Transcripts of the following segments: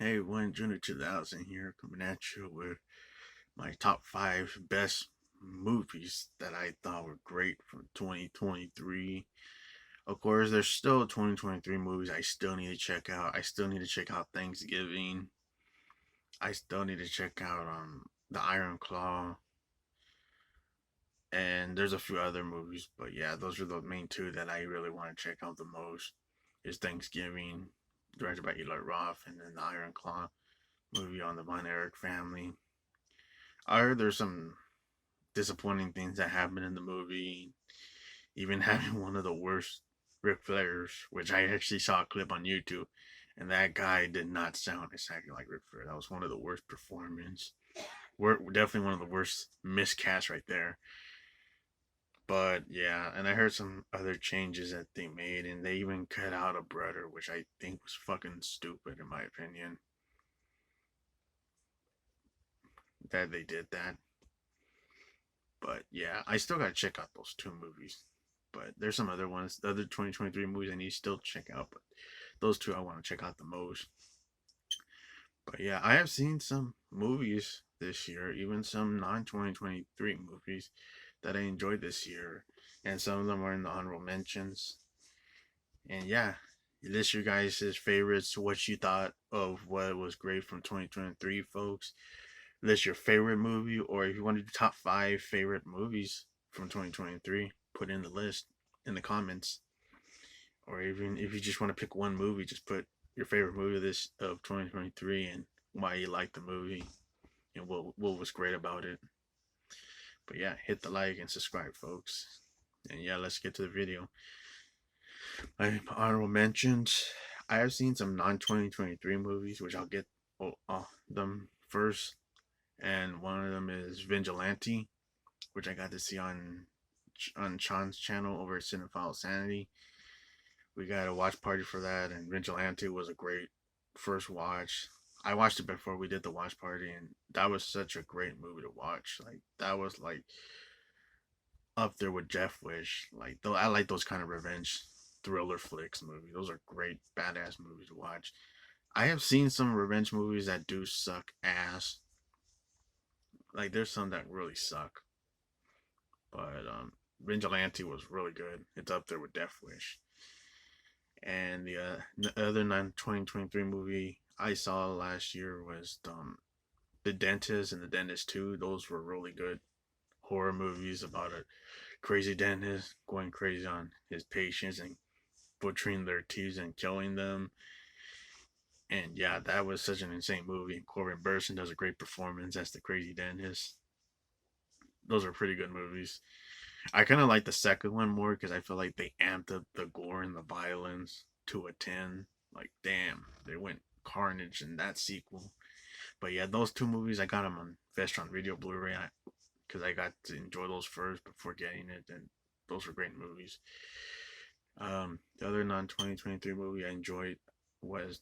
Hey, one Junior 2000 here, coming at you with my top five best movies that I thought were great from 2023. Of course, there's still 2023 movies I still need to check out. I still need to check out Thanksgiving. I still need to check out The Iron Claw, and there's a few other movies, but yeah, those are the main two that I really want to check out the most. Is Thanksgiving, directed by Eli Roth, and then The Iron Claw movie on the Von Erich family. I heard there's some disappointing things that happen in the movie, even having one of the worst Ric Flairs, which I actually saw a clip on YouTube, and that guy did not sound exactly like Ric Flair. That was one of the worst performances. We're definitely one of the worst miscasts right there. But yeah, and I heard some other changes that they made, and they even cut out a brother, which I think was fucking stupid in my opinion. That they did that. But yeah, I still gotta check out those two movies. But there's some other ones, the other 2023 movies I need to still check out. But those two I want to check out the most. But yeah, I have seen some movies this year, even some non 2023 movies that I enjoyed this year. And some of them are in the honorable mentions. And yeah, list your guys' favorites, what you thought of what was great from 2023, folks. List your favorite movie, or if you want to do top five favorite movies from 2023, put in the list in the comments. Or even if you just want to pick one movie, just put your favorite movie of 2023 and why you like the movie and what was great about it. But yeah, hit the like and subscribe, folks. And yeah, let's get to the video. My honorable mentions. I have seen some non 2023 movies, which I'll get them first. And one of them is Vigilante, which I got to see on Sean's channel over at Cinephile Sanity. We got a watch party for that, and Vigilante was a great first watch. I watched it before we did the watch party, and that was such a great movie to watch. Like that was like up there with Jeff Wish. Like though I like those kind of revenge thriller flicks movies. Those are great badass movies to watch. I have seen some revenge movies that do suck ass. Like there's some that really suck, but Vigilante was really good. It's up there with Death Wish. And the other non 2023 movie I saw last year was The Dentist and The Dentist 2. Those were really good horror movies about a crazy dentist going crazy on his patients and butchering their teeth and killing them. And yeah, that was such an insane movie. Corbin Burson does a great performance as the crazy dentist. Those are pretty good movies. I kind of like the second one more because I feel like they amped up the gore and the violence to a 10. Like, damn, they went carnage in that sequel. But yeah, those two movies, I got them on Vestron Video Blu ray because I got to enjoy those first before getting it. And those were great movies. The other non 2023 movie I enjoyed was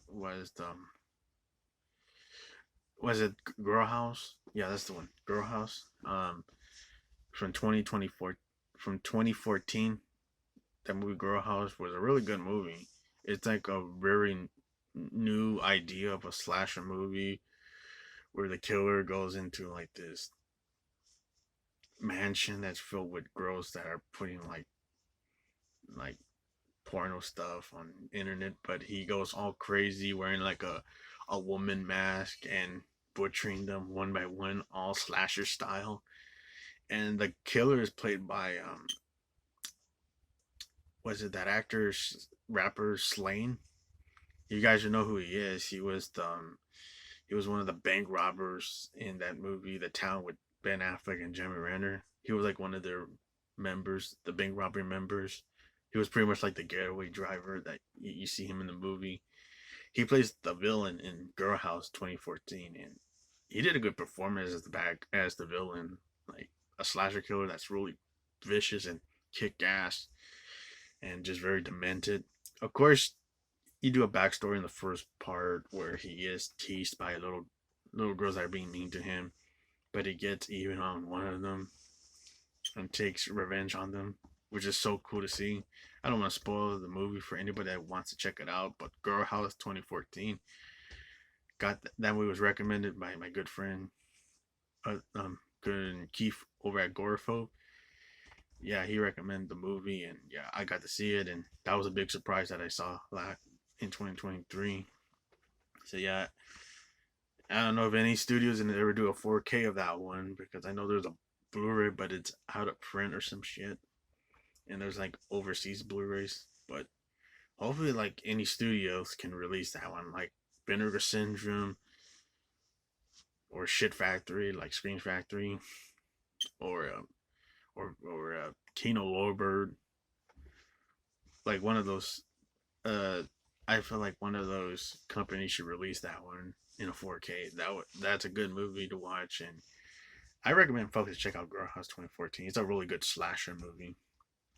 was the was it Girl House? Yeah, that's the one. Girl House. From 2024, from 2014. That movie Girl House was a really good movie. It's like a very new idea of a slasher movie where the killer goes into like this mansion that's filled with girls that are putting like porno stuff on internet, but he goes all crazy wearing like a woman mask and butchering them one by one, all slasher style. And the killer is played by was it that actor rapper Slain? You guys should know who he is. He was one of the bank robbers in that movie, The Town, with Ben Affleck and Jeremy Renner. He was like one of their members, the bank robbery members. He was pretty much like the getaway driver that you see him in the movie. He plays the villain in Girl House 2014, and he did a good performance as the villain, like a slasher killer that's really vicious and kick ass and just very demented. Of course, you do a backstory in the first part where he is teased by little girls that are being mean to him, but he gets even on one of them and takes revenge on them. which is so cool to see. I don't want to spoil the movie for anybody that wants to check it out, but Girl House 2014 that movie was recommended by my good friend, good Keith over at Goraphobe. Yeah, he recommended the movie, and yeah, I got to see it, and that was a big surprise that I saw like in 2023. So yeah, I don't know if any studios in ever do a 4K of that one because I know there's a Blu-ray, but it's out of print or some shit, and there's like overseas Blu-rays. But hopefully, like any studios can release that one, like Vinegar Syndrome or Shit Factory, like Screen Factory, or Kino Lorber, like one of those. Uh, I feel like one of those companies should release that one in a 4K. That's a good movie to watch, and I recommend folks check out Girl House 2014. It's a really good slasher movie.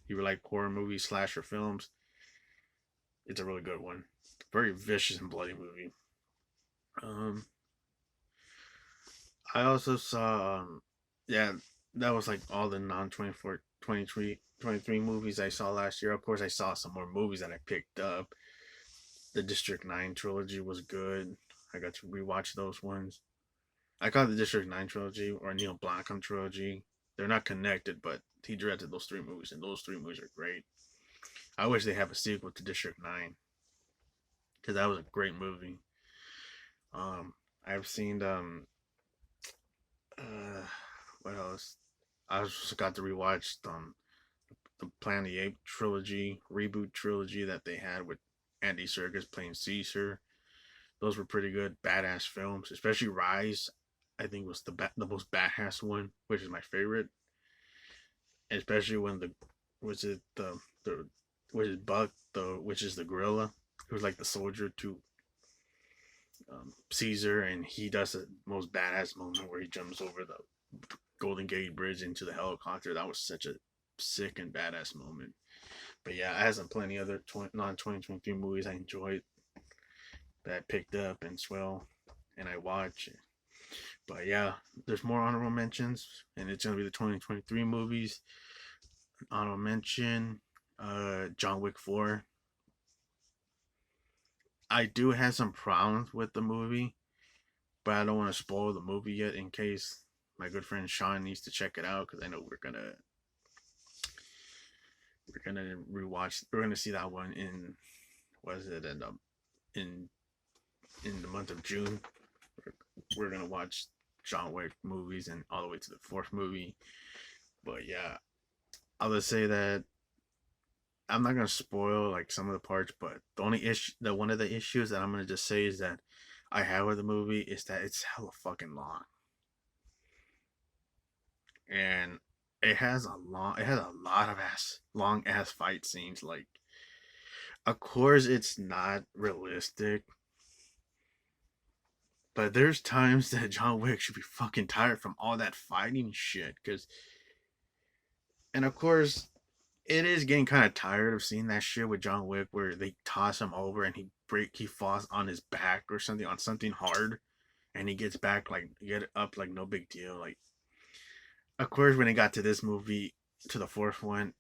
If you like horror movies, slasher films, it's a really good one. Very vicious and bloody movie. Um, I also saw, yeah, that was like all the non 24, 23 movies I saw last year. Of course, I saw some more movies that I picked up. The District 9 trilogy was good. I got to rewatch those ones. I call it the District 9 trilogy or Neil Blomkamp trilogy. They're not connected, but he directed those three movies, and those three movies are great. I wish they have a sequel to District 9 because that was a great movie. Um, I've seen uh, what else? I just got to rewatch the Planet of the Apes trilogy, reboot trilogy that they had with Andy Serkis playing Caesar. Those were pretty good, badass films. Especially Rise, I think was the most badass one, which is my favorite. Especially when the was it the which is Buck the which is the gorilla who's like the soldier to Caesar, and he does the most badass moment where he jumps over the Golden Gate Bridge into the helicopter. That was such a sick and badass moment. But yeah, I have some plenty other non 2023 movies I enjoyed that I picked up and swell and I watch. But yeah, there's more honorable mentions, and it's gonna be the 2023 movies. Honorable mention, John Wick 4. I do have some problems with the movie, but I don't want to spoil the movie yet in case my good friend Sean needs to check it out because I know we're gonna rewatch. We're gonna see that one in was it in in the month of June. We're gonna watch John Wick movies and all the way to the fourth movie. But yeah, I'll just say that I'm not gonna spoil like some of the parts, but the only issue, the one of the issues that I'm gonna just say is that I have with the movie is that it's hella fucking long, and it has a lot of long ass fight scenes. Like, of course, it's not realistic, but there's times that John Wick should be fucking tired from all that fighting shit. And of course, it is getting kind of tired of seeing that shit with John Wick where they toss him over and he falls on his back or something on something hard, and he gets back like get up like no big deal. Like, of course, when it got to this movie, to the fourth one,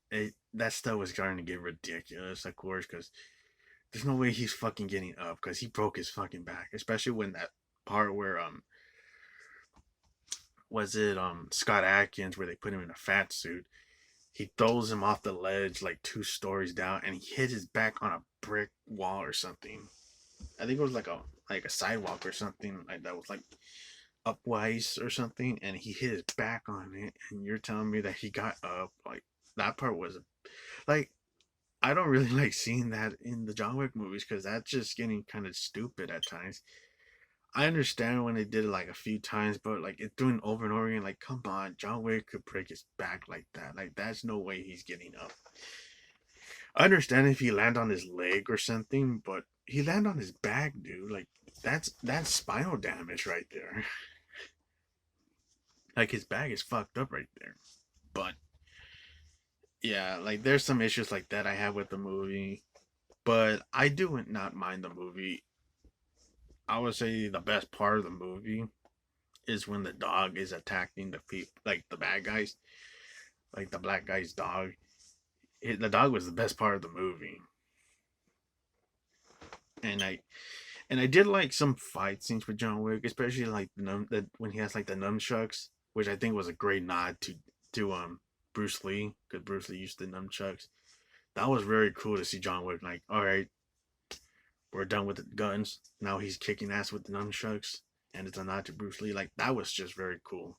that stuff was starting to get ridiculous. Of course, because there's no way he's fucking getting up because he broke his fucking back, especially when that part where was it Scott Atkins where they put him in a fat suit. He throws him off the ledge like 2 stories down, and he hit his back on a brick wall or something. I think it was like a sidewalk or something like that was like upwise or something, and he hit his back on it. And you're telling me that he got up? Like, that part was like, I don't really like seeing that in the John Wick movies because that's just getting kind of stupid at times. I understand when they did it like a few times, but like it's doing over and over again. Like, come on, John Wick could break his back like that. Like, that's no way he's getting up. I understand if he land on his leg or something, but he land on his back, dude. Like, that's spinal damage right there. Like, his back is fucked up right there. But yeah, like there's some issues like that I have with the movie, but I do not mind the movie. I would say the best part of the movie is when the dog is attacking the people, like the bad guys, like the black guy's dog. the dog was the best part of the movie, and I did like some fight scenes with John Wick, especially like when he has like the nunchucks, which I think was a great nod to Bruce Lee, because Bruce Lee used the nunchucks. That was very cool to see John Wick like, all right, we're done with the guns. Now he's kicking ass with the nunchucks, and it's a nod to Bruce Lee. Like that was just very cool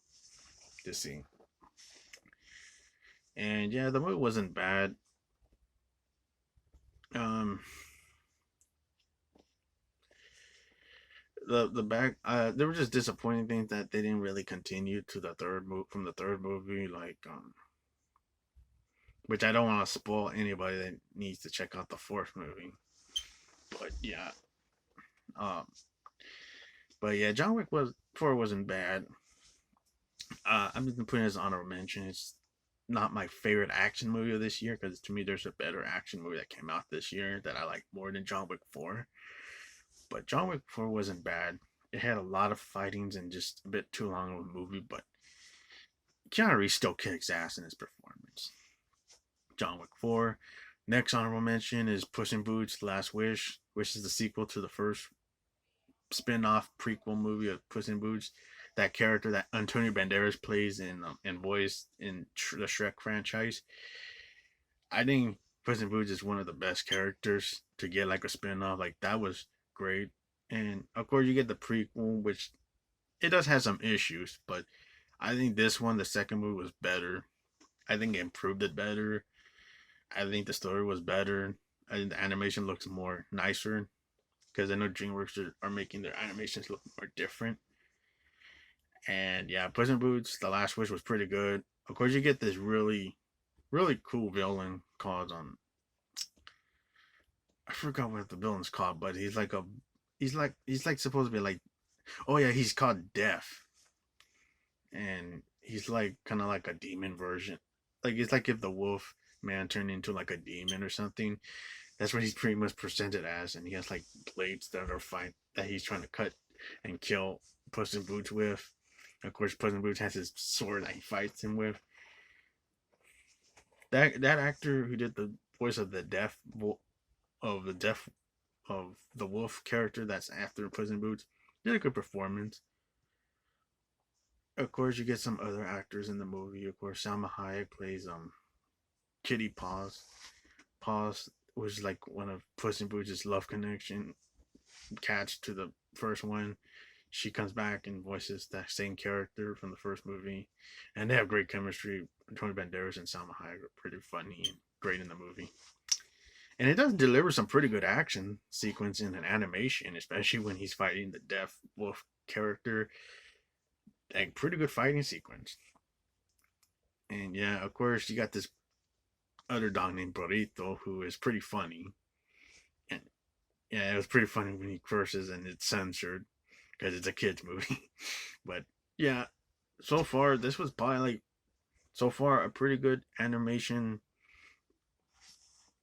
to see. And yeah, the movie wasn't bad. Um, the back there were just disappointing things that they didn't really continue to the third move from the third movie, like which I don't want to spoil anybody that needs to check out the fourth movie. But yeah, um, but yeah, John Wick was four wasn't bad. I'm just putting it as an honorable mention. It's not my favorite action movie of this year because to me there's a better action movie that came out this year that I like more than John Wick 4. But John Wick 4 wasn't bad. It had a lot of fightings and just a bit too long of a movie, but Keanu Reeves still kicks ass in his performance. John Wick 4. Next honorable mention is Puss in Boots: The Last Wish, which is the sequel to the first spin-off prequel movie of Puss in Boots. That character that Antonio Banderas plays in voice in the Shrek franchise. I think Puss in Boots is one of the best characters to get like a spin-off. Like that was great. And of course you get the prequel, which it does have some issues, but I think this one, the second movie, was better. I think it improved it better. I think the story was better. I think the animation looks more nicer because I know DreamWorks are making their animations look more different. And yeah, Puss in Boots: The Last Wish was pretty good. Of course, you get this really cool villain called I forgot what the villain's called, but he's like supposed to be like, oh yeah, he's called Death, and he's like kind of like a demon version. Like it's like if the Wolf Man turned into like a demon or something. That's what he's pretty much presented as, and he has like blades that he's trying to cut and kill Puss in Boots with. Of course, Puss in Boots has his sword that he fights him with. That actor who did the voice of of the death of the wolf character that's after Puss in Boots did a good performance. Of course, you get some other actors in the movie. Of course, Salma Hayek plays Kitty Paws. Paws was like one of Puss in Boots' love connection catch to the first one. She comes back and voices that same character from the first movie, and they have great chemistry. Tony Banderas and Salma Hayek are pretty funny and great in the movie, and it does deliver some pretty good action sequence in an animation, especially when he's fighting the deaf wolf character. Like pretty good fighting sequence, and yeah, of course you got this other dog named Burrito who is pretty funny, and yeah, it was pretty funny when he curses and it's censored because it's a kids movie. But yeah, so far this was probably like so far a pretty good animation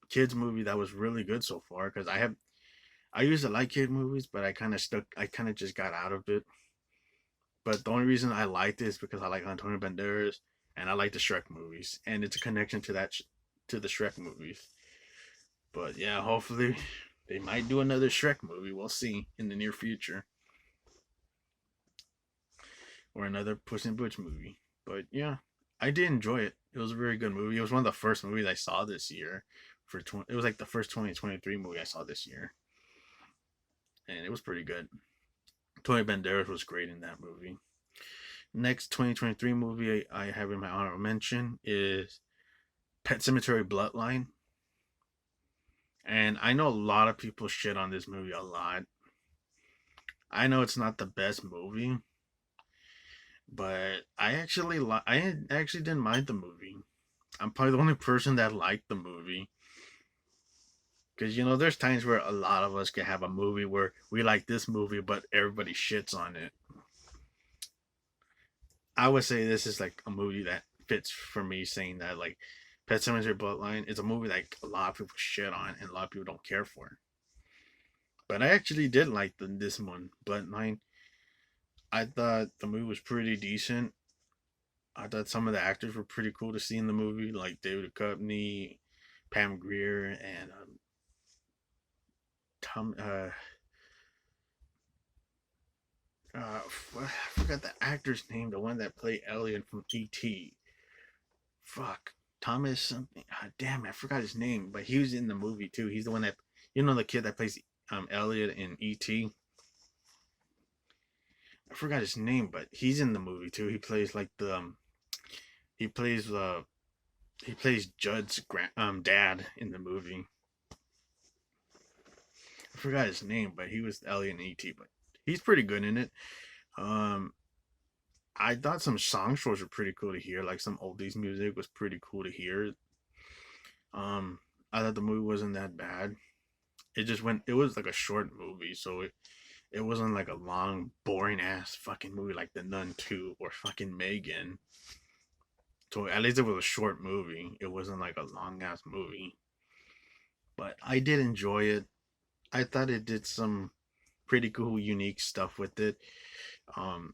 kids movie that was really good so far because I used to like kid movies, but I kind of just got out of it. But the only reason I liked it is because I like Antonio Banderas and I like the Shrek movies, and it's a connection to to the Shrek movies. But yeah, hopefully they might do another Shrek movie. We'll see in the near future, or another Puss in Boots movie. But yeah, I did enjoy it. It was a very good movie. It was one of the first movies I saw this year. It was like the first 2023 movie I saw this year, and it was pretty good. Tony Banderas was great in that movie. Next 2023 movie I have in my honorable mention is Pet Cemetery Bloodline. And I know a lot of people shit on this movie a lot. I know it's not the best movie, but I actually didn't mind the movie. I'm probably the only person that liked the movie. Because, there's times where a lot of us can have a movie where we like this movie, but everybody shits on it. I would say this is like a movie that fits for me, saying that, like, Pet Sematary Bloodline is a movie that a lot of people shit on and a lot of people don't care for. But I actually did like this one, Bloodline. I thought the movie was pretty decent. I thought some of the actors were pretty cool to see in the movie, like David Duchovny, Pam Grier and Tom. I forgot the actor's name, the one that played Elliot from E.T. Fuck, Thomas something. Damn, I forgot his name, but he was in the movie too. He's the one that, the kid that plays Elliot in E.T. I forgot his name, but he's in the movie too. He plays like the he plays he plays Judd's dad in the movie. I forgot his name, but he was Elliot in E.T. But he's pretty good in it. Um, I thought some song shows were pretty cool to hear. Like some oldies music was pretty cool to hear. Um, I thought the movie wasn't that bad. It just went. It was like a short movie, so it wasn't like a long, boring ass fucking movie like The Nun 2 or fucking Megan. So at least it was a short movie. It wasn't like a long ass movie. But I did enjoy it. I thought it did some pretty cool, unique stuff with it. Um,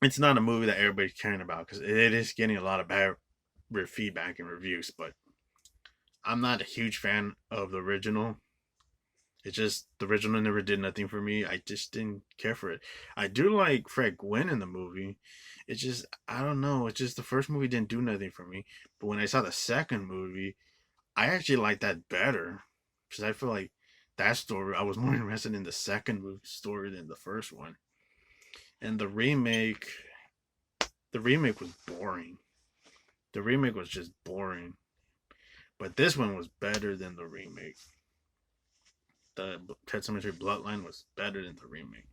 it's not a movie that everybody's caring about because it is getting a lot of bad feedback and reviews. But I'm not a huge fan of the original. It's just the original never did nothing for me. I just didn't care for it. I do like Fred Gwynn in the movie. It's just I don't know. It's just the first movie didn't do nothing for me. But when I saw the second movie, I actually liked that better because I feel like that story. I was more interested in the second movie story than the first one. And the remake was boring. The remake was just boring. But this one was better than the remake. The Pet Sematary Bloodline was better than the remake.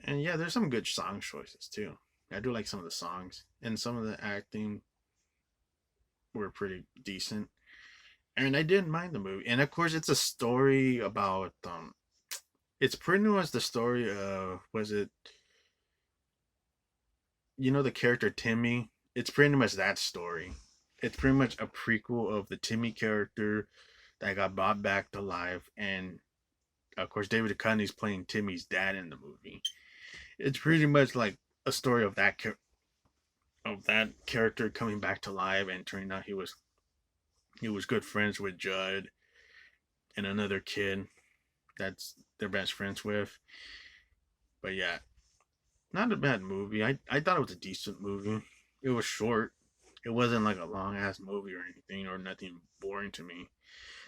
And yeah, there's some good song choices too. I do like some of the songs, and some of the acting were pretty decent. And I didn't mind the movie. And of course, it's a story about it's pretty much the story of was it the character Timmy? It's pretty much that story. It's pretty much a prequel of the Timmy character that got brought back to life, and of course, David Duchovny's playing Timmy's dad in the movie. It's pretty much like a story of that character coming back to life, and turning out he was good friends with Judd and another kid that's their best friends with. But yeah, not a bad movie. I thought it was a decent movie. It was short. It wasn't like a long ass movie or anything, or nothing boring to me.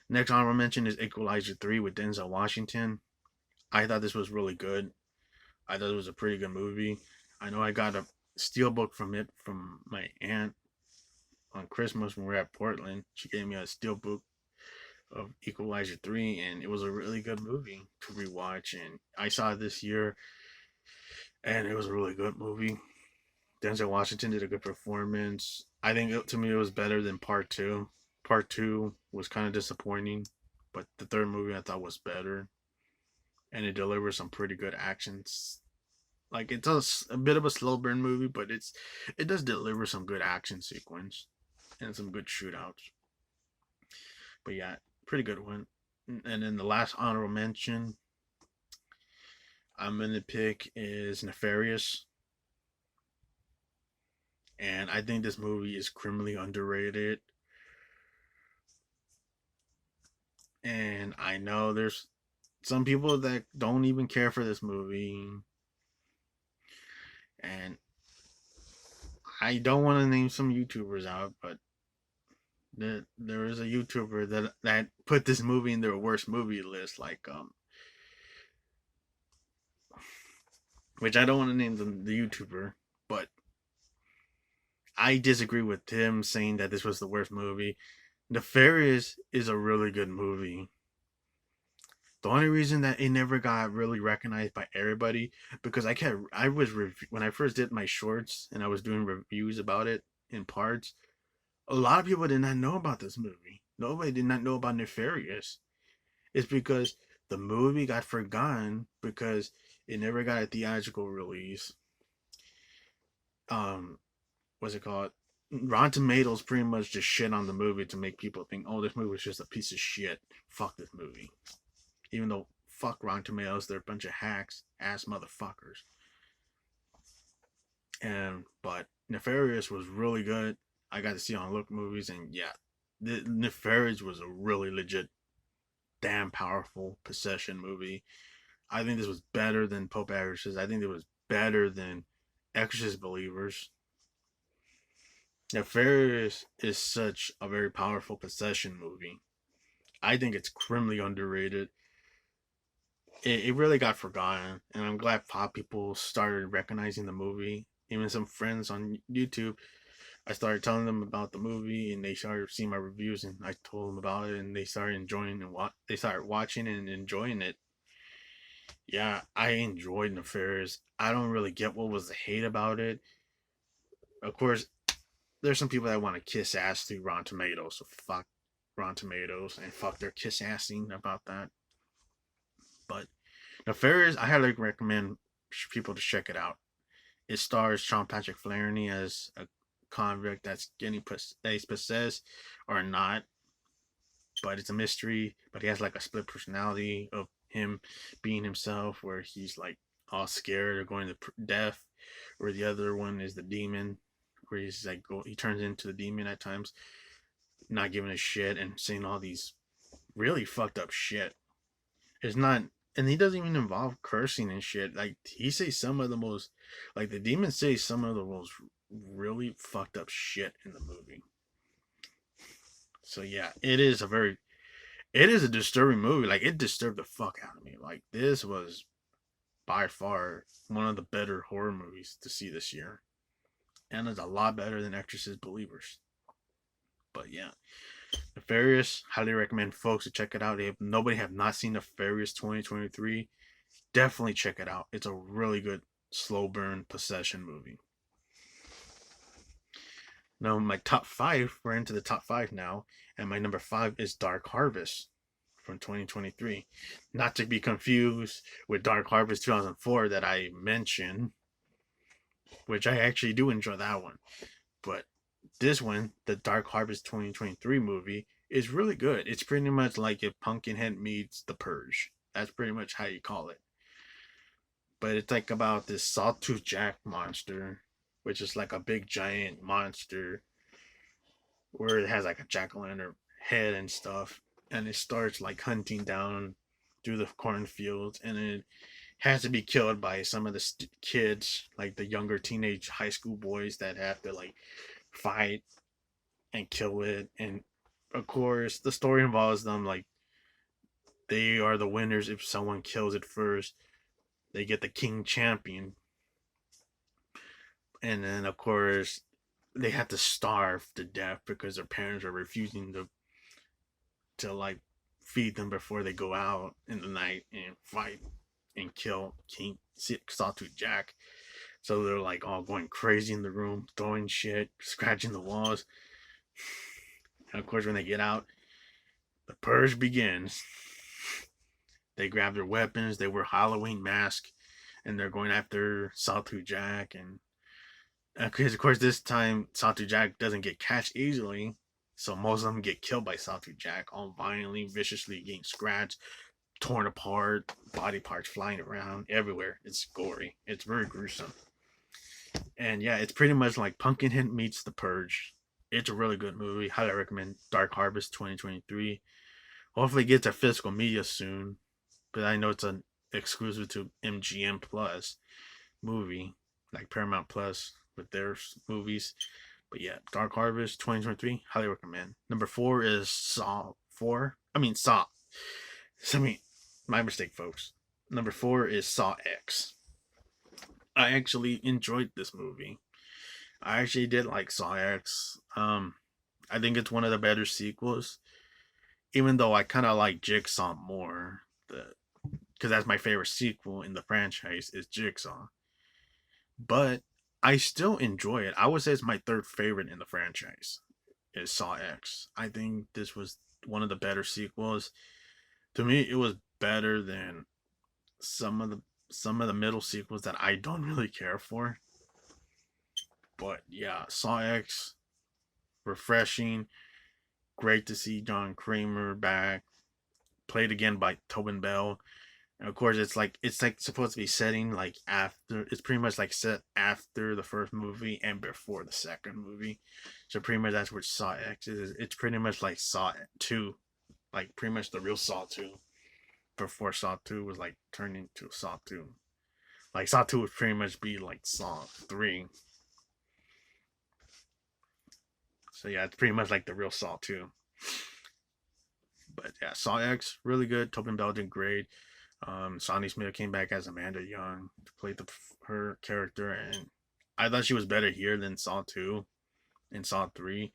Next honorable mention is Equalizer 3 with Denzel Washington. I thought this was really good. I thought it was a pretty good movie. I know I got a steelbook from it from my aunt on Christmas when we were at Portland. She gave me a steelbook of Equalizer 3, and it was a really good movie to rewatch. And I saw it this year, and it was a really good movie. Denzel Washington did a good performance. I think to me it was better than Part 2. Part 2 was kind of disappointing, but the third movie I thought was better, and it delivers some pretty good actions. Like it's a bit of a slow burn movie, but it does deliver some good action sequence and some good shootouts. But yeah, pretty good one. And then the last honorable mention I'm gonna pick is Nefarious, and I think this movie is criminally underrated. And I know there's some people that don't even care for this movie, and I don't want to name some YouTubers out, but there is a YouTuber that put this movie in their worst movie list, like which I don't want to name the YouTuber, but I disagree with him saying that this was the worst movie. Nefarious is a really good movie. The only reason that it never got really recognized by everybody because when I first did my shorts and I was doing reviews about it in parts, a lot of people did not know about this movie. Nobody did not know about Nefarious. It's because the movie got forgotten because it never got a theatrical release. Um, what's it called? Rotten Tomatoes pretty much just shit on the movie to make people think, oh, this movie was just a piece of shit. Fuck this movie. Even though fuck Rotten Tomatoes, they're a bunch of hacks, ass motherfuckers. But Nefarious was really good. I got to see on Look Movies, and yeah, The Nefarious was a really legit, damn powerful possession movie. I think this was better than Pope Exorcist. I think it was better than Exorcist Believers. Nefarious is such a very powerful possession movie. I think it's criminally underrated. It really got forgotten, and I'm glad pop people started recognizing the movie. Even some friends on YouTube, I started telling them about the movie, and they started seeing my reviews, and I told them about it, and they started enjoying and they started watching and enjoying it. Yeah, I enjoyed Nefarious. I don't really get what was the hate about it. Of course, there's some people that want to kiss ass through Rotten Tomatoes, so fuck Rotten Tomatoes and fuck their kiss assing about that. But Nefarious, I highly recommend people to check it out. It stars Sean Patrick Flaherty as a convict that's possessed or not, but it's a mystery. But he has like a split personality of him being himself, where he's like all scared or going to death, where the other one is the demon, where he's like he turns into the demon at times, not giving a shit and saying all these really fucked up shit. It's not, and he doesn't even involve cursing and shit. Like he says some of the most, like the demon says some of the most really fucked up shit in the movie. So yeah, it is a disturbing movie. Like it disturbed the fuck out of me. Like this was by far one of the better horror movies to see this year, and it's a lot better than Exorcist Believers. But yeah, Nefarious, highly recommend folks to check it out. If nobody have not seen Nefarious 2023, definitely check it out. It's a really good slow burn possession movie. Now my top five, we're into the top five now, and my number five is Dark Harvest from 2023. Not to be confused with Dark Harvest 2004 that I mentioned, which I actually do enjoy that one. But this one, the Dark Harvest 2023 movie, is really good. It's pretty much like if Pumpkinhead meets The Purge. That's pretty much how you call it. But it's like about this Sawtooth Jack monster, which is like a big giant monster where it has like a jack o' lantern head and stuff. And it starts like hunting down through the cornfields, and it has to be killed by some of the kids, like the younger teenage high school boys that have to like fight and kill it. And of course, the story involves them like they are the winners if someone kills it first. They get the king champion, and then of course they have to starve to death because their parents are refusing to like feed them before they go out in the night and fight and kill King Sawtooth Jack. So they're like all going crazy in the room, throwing shit, scratching the walls. And of course, when they get out, the purge begins. They grab their weapons, they wear Halloween masks, and they're going after Sawtooth Jack. And because, of course, this time Sawtooth Jack doesn't get catched easily, so most of them get killed by Sawtooth Jack, all violently, viciously getting scratched, torn apart, body parts flying around everywhere. It's gory. It's very gruesome. And yeah, it's pretty much like Pumpkinhead meets The Purge. It's a really good movie. Highly recommend Dark Harvest 2023. Hopefully it gets a physical media soon. But I know it's an exclusive to MGM Plus movie, like Paramount Plus with their movies. But yeah, Dark Harvest 2023, highly recommend. Number four is Saw 4. Saw. My mistake, folks. Number four is Saw X. I actually enjoyed this movie. I actually did like Saw X. I think it's one of the better sequels, even though I kind of like Jigsaw more. Because that's my favorite sequel in the franchise is Jigsaw. But I still enjoy it. I would say it's my third favorite in the franchise is Saw X. I think this was one of the better sequels. To me, it was better than some of the middle sequels that I don't really care for. But yeah, Saw X, refreshing. Great to see John Kramer back. Played again by Tobin Bell. And of course, it's like supposed to be setting like after. It's pretty much like set after the first movie and before the second movie. So pretty much that's what Saw X is. It's pretty much like Saw 2, like pretty much the real Saw 2 before Saw 2 was like turned into Saw 2. Like Saw 2 would pretty much be like Saw 3. So yeah, it's pretty much like the real Saw 2. But yeah, Saw X really good. Tobin Bell did great. Sonny Smith came back as Amanda Young to play her character, and I thought she was better here than Saw 2 and Saw 3.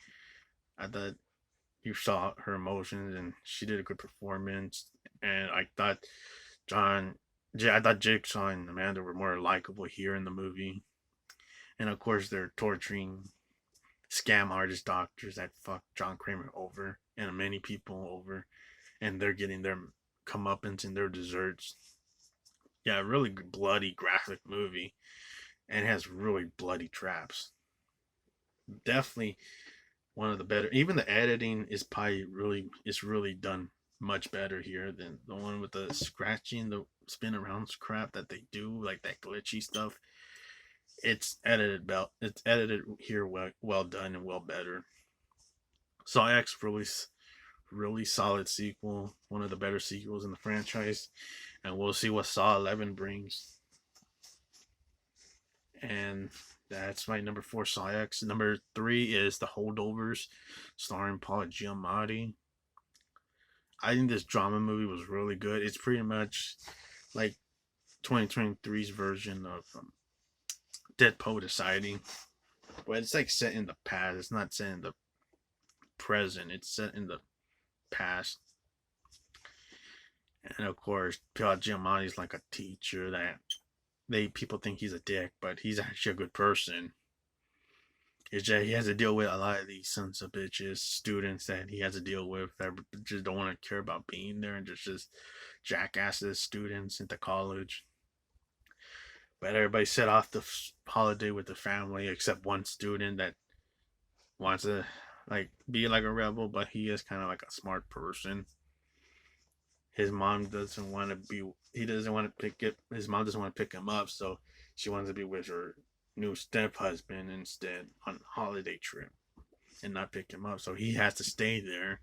I thought you saw her emotions, and she did a good performance. And I thought John, I thought Jigsaw and Amanda were more likable here in the movie. And of course, they're torturing scam artist doctors that fuck John Kramer over and many people over, and they're getting their comeuppance and their desserts. Yeah, really bloody, graphic movie, and it has really bloody traps. Definitely one of the better. Even the editing is really done much better here than the one with the scratching, the spin around crap that they do, like that glitchy stuff. It's edited here well done and well better. Saw X really solid sequel, one of the better sequels in the franchise, and we'll see what Saw 11 brings. And that's my number 4, Saw X. Number 3 is The Holdovers, starring Paul Giamatti. I think this drama movie was really good. It's pretty much like 2023's version of Dead Poet Society, but it's like set in the past. It's not set in the present. It's set in the past. And of course, Paul Giamatti's like a teacher that people think he's a dick, but he's actually a good person. It's just he has to deal with a lot of these sons of bitches students that he has to deal with that just don't want to care about being there and just jackasses students into college. But everybody set off the holiday with the family except one student that wants to like be like a rebel, but he is kind of like a smart person. His mom doesn't want to be. He doesn't want to pick it. His mom doesn't want to pick him up, so she wants to be with her new step husband instead on a holiday trip and not pick him up. So he has to stay there.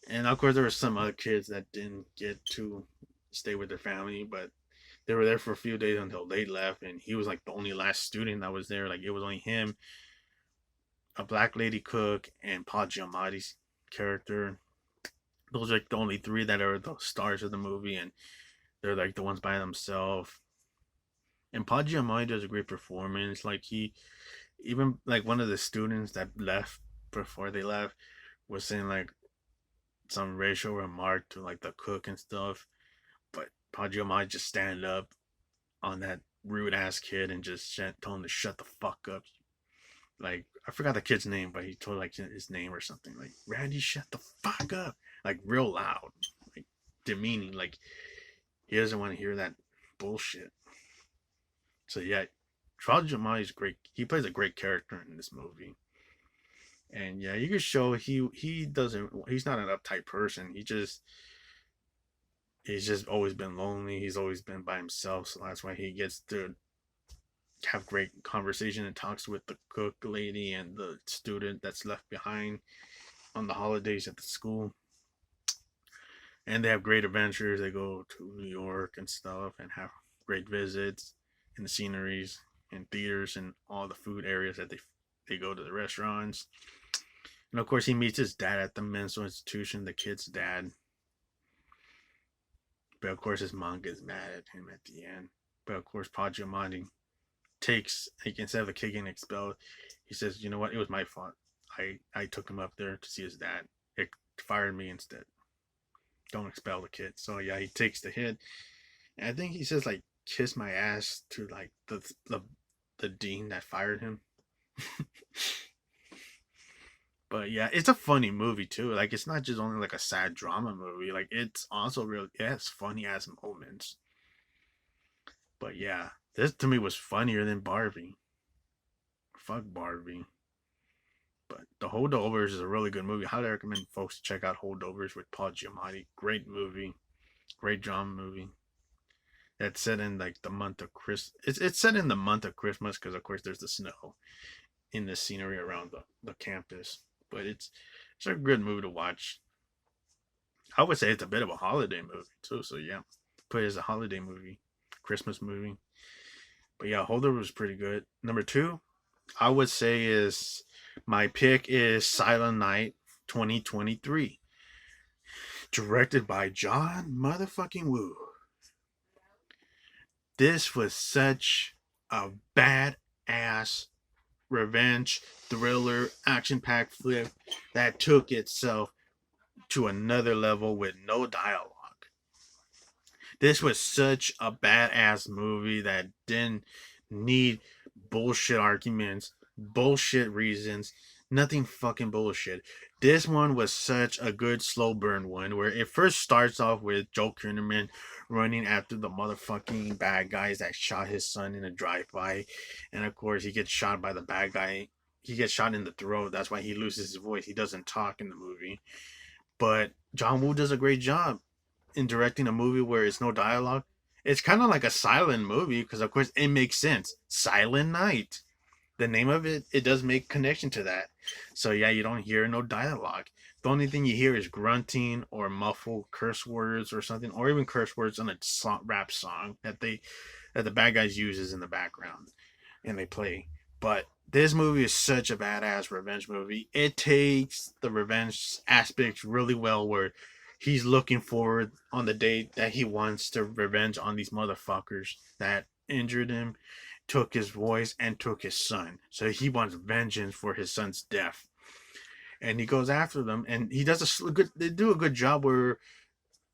And of course, there were some other kids that didn't get to stay with their family, but they were there for a few days until they left. And he was like the only last student that was there. Like it was only him, a black lady cook, and Paul Giamatti's character. Those are like the only three that are the stars of the movie, and they're like the ones by themselves. And Paul Giamatti does a great performance. Like he, even like one of the students that left before they left was saying like some racial remark to like the cook and stuff, but Paul Giamatti just stand up on that rude ass kid and just told him to shut the fuck up. Like I forgot the kid's name, but he told like his name or something like Randy, shut the fuck up, like real loud, like demeaning, like he doesn't want to hear that bullshit. So yeah, Charles Giamatti is great. He plays a great character in this movie, and yeah, you can show he doesn't. He's not an uptight person. He's just always been lonely. He's always been by himself, so that's why he gets to have great conversation and talks with the cook lady and the student that's left behind on the holidays at the school. And they have great adventures. They go to New York and stuff and have great visits and the sceneries and theaters and all the food areas that they go to the restaurants. And of course, he meets his dad at the mental institution, the kid's dad. But of course, his mom gets mad at him at the end. But of course, Paul Giamatti takes, like, instead of the kid getting expelled, he says, "You know what? It was my fault. I took him up there to see his dad. It fired me instead. Don't expel the kid." So yeah, he takes the hit. And I think he says like "kiss my ass" to like the dean that fired him. But yeah, it's a funny movie too. Like it's not just only like a sad drama movie. Like it's also real. It has funny ass moments. But yeah, this to me was funnier than Barbie. Fuck Barbie. But The Holdovers is a really good movie. I highly recommend folks to check out Holdovers with Paul Giamatti. Great movie, great drama movie. That's set in like the month of Chris. It's set in the month of Christmas because of course there's the snow in the scenery around the campus. But it's a good movie to watch. I would say it's a bit of a holiday movie too. So yeah, put it as a holiday movie, Christmas movie. But yeah, Holder was pretty good. Number two, I would say is my pick is Silent Night 2023, directed by John motherfucking Woo. This was such a badass revenge thriller action packed flick that took itself to another level with no dialogue. This was such a badass movie that didn't need bullshit arguments, bullshit reasons, nothing fucking bullshit. This one was such a good slow burn one where it first starts off with Joe Kinnaman running after the motherfucking bad guys that shot his son in a drive-by. And of course, he gets shot by the bad guy. He gets shot in the throat. That's why he loses his voice. He doesn't talk in the movie. But John Woo does a great job in directing a movie where it's no dialogue. It's kind of like a silent movie because, of course, it makes sense. Silent Night. The name of it, it does make connection to that. So, yeah, you don't hear no dialogue. The only thing you hear is grunting or muffled curse words or something, or even curse words on a rap song that the bad guys uses in the background and they play. But this movie is such a badass revenge movie. It takes the revenge aspect really well, where he's looking forward on the day that he wants to revenge on these motherfuckers that injured him, took his voice, and took his son. So he wants vengeance for his son's death. And he goes after them, and he does a good. They do a good job where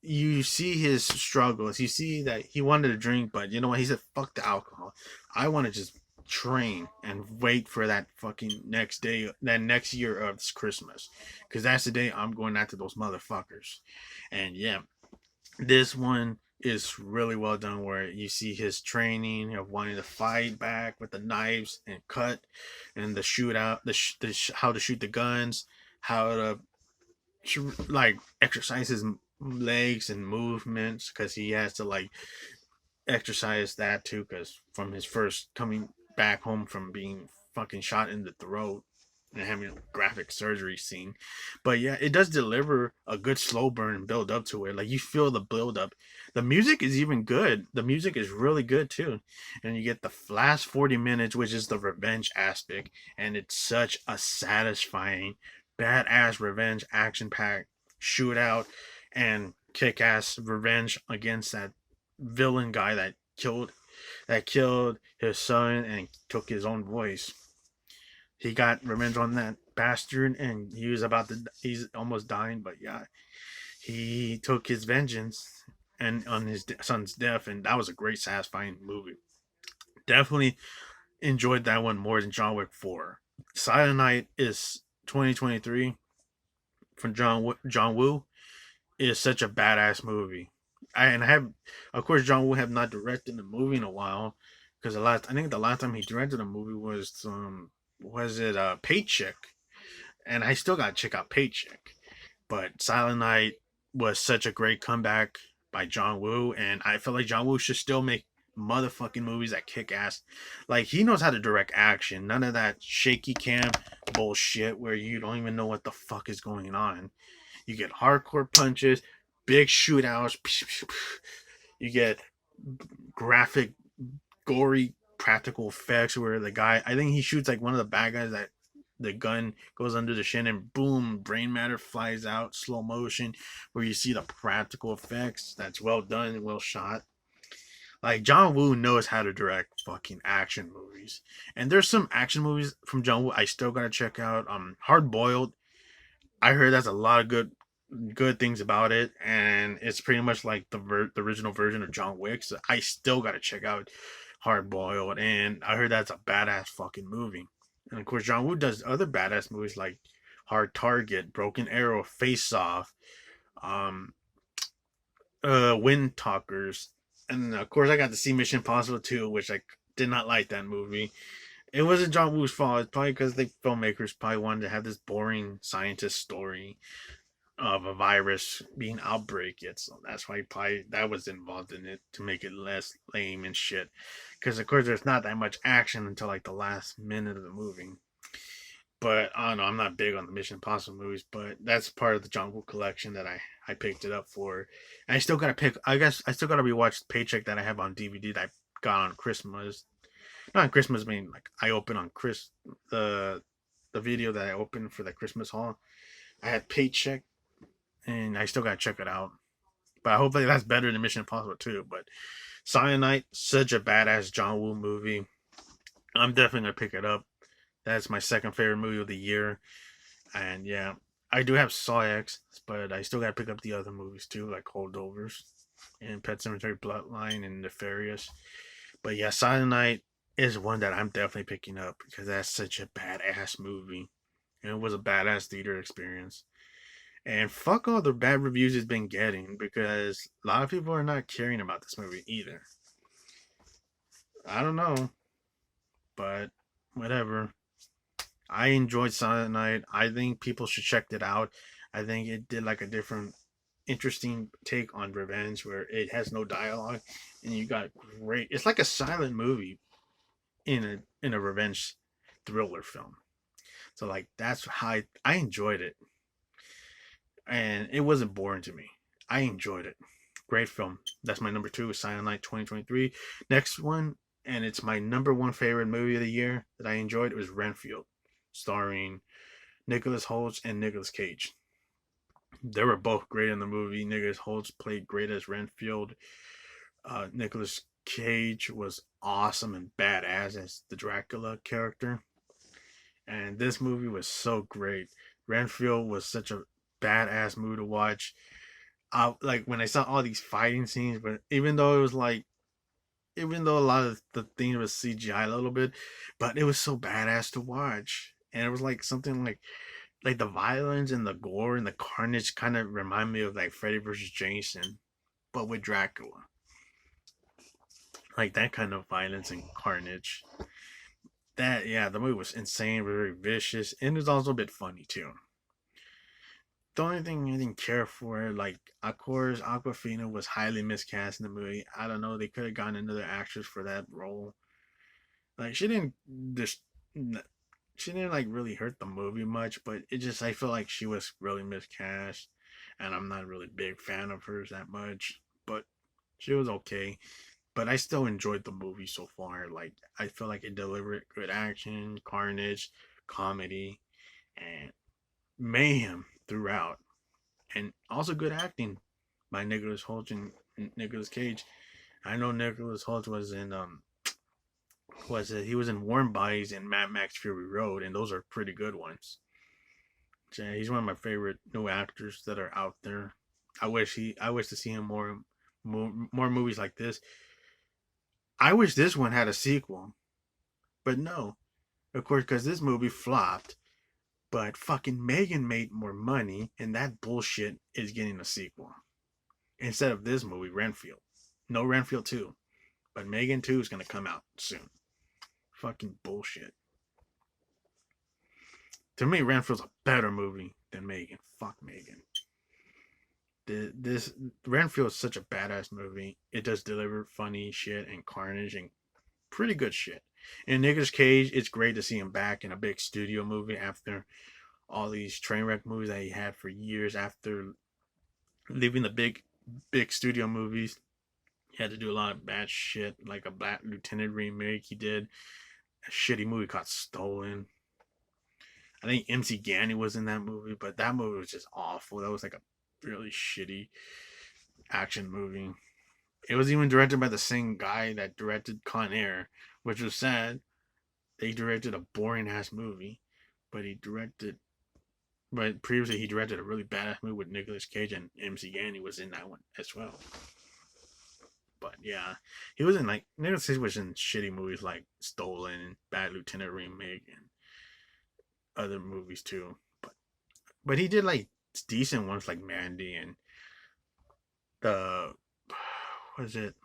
you see his struggles. You see that he wanted to drink, but you know what? He said, "Fuck the alcohol. I want to just train and wait for that fucking next day, that next year of Christmas, because that's the day I'm going after those motherfuckers." And yeah, this one is really well done, where you see his training of wanting to fight back with the knives and cut, and the shootout, how to shoot the guns, how to like exercise his legs and movements because he has to like exercise that too because from his first coming back home from being fucking shot in the throat and having a graphic surgery scene. But yeah, it does deliver a good slow burn and build up to it. Like you feel the build up. The music is even good. The music is really good too. And you get the last 40 minutes, which is the revenge aspect. And it's such a satisfying, badass revenge action pack shootout and kick ass revenge against that villain guy that killed his son and took his own voice. He got revenge on that bastard, and he's almost dying, but yeah, he took his vengeance and on his son's death, and that was a great, satisfying movie. Definitely enjoyed that one more than John Wick 4. Silent Night is 2023 from John Woo is such a badass movie. I have, of course, John Woo have not directed a movie in a while because I think the last time he directed a movie was it Paycheck, and I still got to check out Paycheck. But Silent Night was such a great comeback by John Woo, and I feel like John Woo should still make motherfucking movies that kick ass. Like he knows how to direct action. None of that shaky cam bullshit where you don't even know what the fuck is going on. You get hardcore punches, big shootouts. You get graphic, gory practical effects where the guy, I think he shoots like one of the bad guys that the gun goes under the shin and boom, brain matter flies out, slow motion, where you see the practical effects. That's well done and well shot. Like John Woo knows how to direct fucking action movies. And there's some action movies from John Woo I still gotta check out. Hard Boiled. I heard that's a lot of good things about it, and it's pretty much like the original version of John Wick. So I still gotta check out Hard Boiled, and I heard that's a badass fucking movie. And of course, John Woo does other badass movies like Hard Target, Broken Arrow, Face Off, um, Wind Talkers, and of course, I got to see Mission Impossible 2, which I did not like that movie. It wasn't John Woo's fault. It's probably because the filmmakers probably wanted to have this boring scientist story of a virus being outbreak yet, so that's why probably that was involved in it to make it less lame and shit. Because of course there's not that much action until like the last minute of the movie. But I don't know, I'm not big on the Mission Impossible movies, but that's part of the John Woo collection that I picked it up for. And I still gotta pick. I guess I still gotta rewatch Paycheck that I have on DVD that I got on Christmas. Not on Christmas, I mean like I opened on the video that I opened for the Christmas haul. I had Paycheck and I still gotta check it out. But hopefully that's better than Mission Impossible 2. But Cyanide, such a badass John Woo movie. I'm definitely gonna pick it up. That's my second favorite movie of the year. And yeah, I do have Saw X, but I still gotta pick up the other movies too, like Holdovers and Pet Cemetery Bloodline and Nefarious. But yeah, Silent Night is one that I'm definitely picking up because that's such a badass movie. And it was a badass theater experience. And fuck all the bad reviews it's been getting because a lot of people are not caring about this movie either. I don't know, but whatever. I enjoyed Silent Night. I think people should check it out. I think it did like a different, interesting take on revenge where it has no dialogue and you got great. It's like a silent movie in a revenge thriller film. So like that's how I enjoyed it, and it wasn't boring to me. I enjoyed it. Great film. That's my number two is Silent Night 2023. Next one, and it's my number one favorite movie of the year that I enjoyed. It was Renfield, starring Nicholas Hoult and Nicolas Cage. They were both great in the movie. Nicholas Hoult played great as Renfield. Nicolas Cage was awesome and badass as the Dracula character. And this movie was so great. Renfield was such a badass movie to watch. Like when I saw all these fighting scenes, but even though a lot of the thing was CGI a little bit, but it was so badass to watch. And it was like something like the violence and the gore and the carnage kind of remind me of like Freddy versus Jason, but with Dracula. Like that kind of violence and carnage. That yeah, the movie was insane, very vicious, and it was also a bit funny too. The only thing I didn't care for, like, of course, Aquafina was highly miscast in the movie. I don't know, they could have gotten another actress for that role. Like, just, she didn't like really hurt the movie much, but it just I feel like she was really miscast, and I'm not really big fan of hers that much. But she was okay. But I still enjoyed the movie so far. Like, I feel like it delivered good action, carnage, comedy, and mayhem throughout, and also good acting by Nicholas Hoult and Nicolas Cage. I know Nicholas Hoult he was in Warm Bodies and Mad Max Fury Road, and those are pretty good ones. So he's one of my favorite new actors that are out there. I wish to see him more movies like this. I wish this one had a sequel, but no, of course, because this movie flopped. But fucking Megan made more money, and that bullshit is getting a sequel instead of this movie, Renfield. No Renfield 2, but Megan 2 is gonna come out soon. Fucking bullshit. To me, Renfield's a better movie than Megan. Fuck Megan. This Renfield is such a badass movie. It does deliver funny shit and carnage and pretty good shit. And Nicolas Cage, it's great to see him back in a big studio movie after all these train wreck movies that he had for years after leaving the big studio movies. He had to do a lot of bad shit, like a Black Lieutenant remake he did, a shitty movie called Stolen. I think MC Ganny was in that movie, but that movie was just awful. That was like a really shitty action movie. It was even directed by the same guy that directed Con Air, which was sad. They directed a boring ass movie, but previously he directed a really badass movie with Nicolas Cage, and MC Ganny was in that one as well. But yeah, he was in like Nicolas Cage was in shitty movies like Stolen and Bad Lieutenant remake and other movies too. But he did like decent ones like Mandy and the was it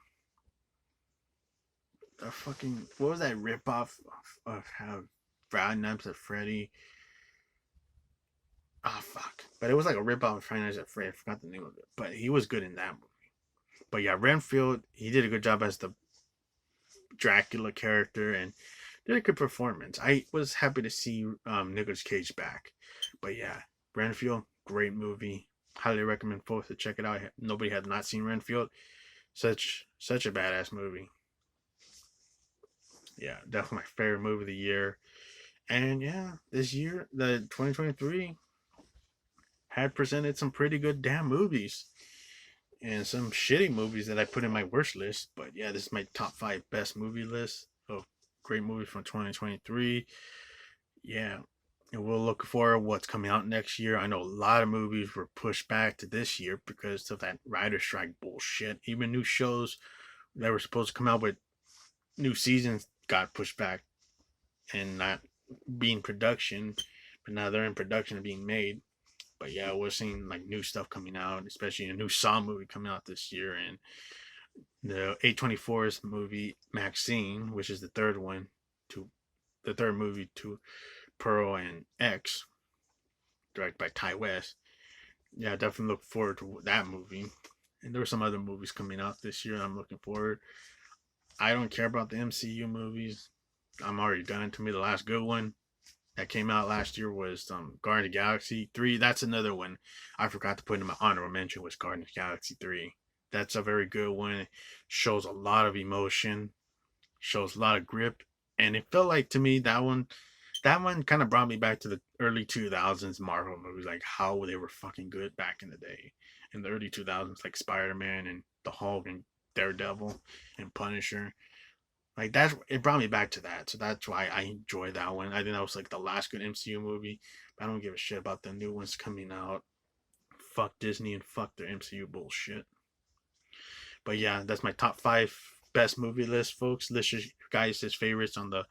a fucking what was that ripoff of how Five Nights at Freddy? Ah, fuck. But it was like a ripoff of Five Nights at Freddy. I forgot the name of it. But he was good in that movie. But yeah, Renfield, he did a good job as the Dracula character and did a good performance. I was happy to see Nicolas Cage back. But yeah, Renfield, great movie. Highly recommend folks to check it out. Nobody had not seen Renfield. Such a badass movie. Yeah, definitely my favorite movie of the year. And yeah, this year, the 2023 had presented some pretty good damn movies and some shitty movies that I put in my worst list. But yeah, this is my top 5 best movie list of great movies from 2023. Yeah, and we'll look for what's coming out next year. I know a lot of movies were pushed back to this year because of that writer strike bullshit. Even new shows that were supposed to come out with new seasons got pushed back and not being production, but now they're in production and being made. But yeah, we're seeing like new stuff coming out, especially a new Saw movie coming out this year, and the A24's movie Maxine, which is the third movie to Pearl and X, directed by Ty West. Yeah, definitely look forward to that movie. And there were some other movies coming out this year I'm looking forward. I don't care about the MCU movies. I'm already done. To me, the last good one that came out last year was Guardians of the Galaxy 3. That's another one I forgot to put in my honorable mention was Guardians of the Galaxy 3. That's a very good one. It shows a lot of emotion, shows a lot of grip, and it felt like to me that one kind of brought me back to the early 2000s Marvel movies, like how they were fucking good back in the day. In the early 2000s, like Spider-Man and the Hulk and Daredevil and Punisher. Like that, it brought me back to that. So that's why I enjoy that one. I think that was like the last good MCU movie. But I don't give a shit about the new ones coming out. Fuck Disney and fuck their MCU bullshit. But yeah, that's my top 5 best movie list, folks. List your guys' favorites on the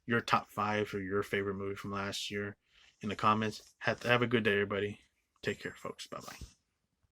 your top 5 or your favorite movie from last year in the comments. Have a good day, everybody. Take care, folks. Bye bye.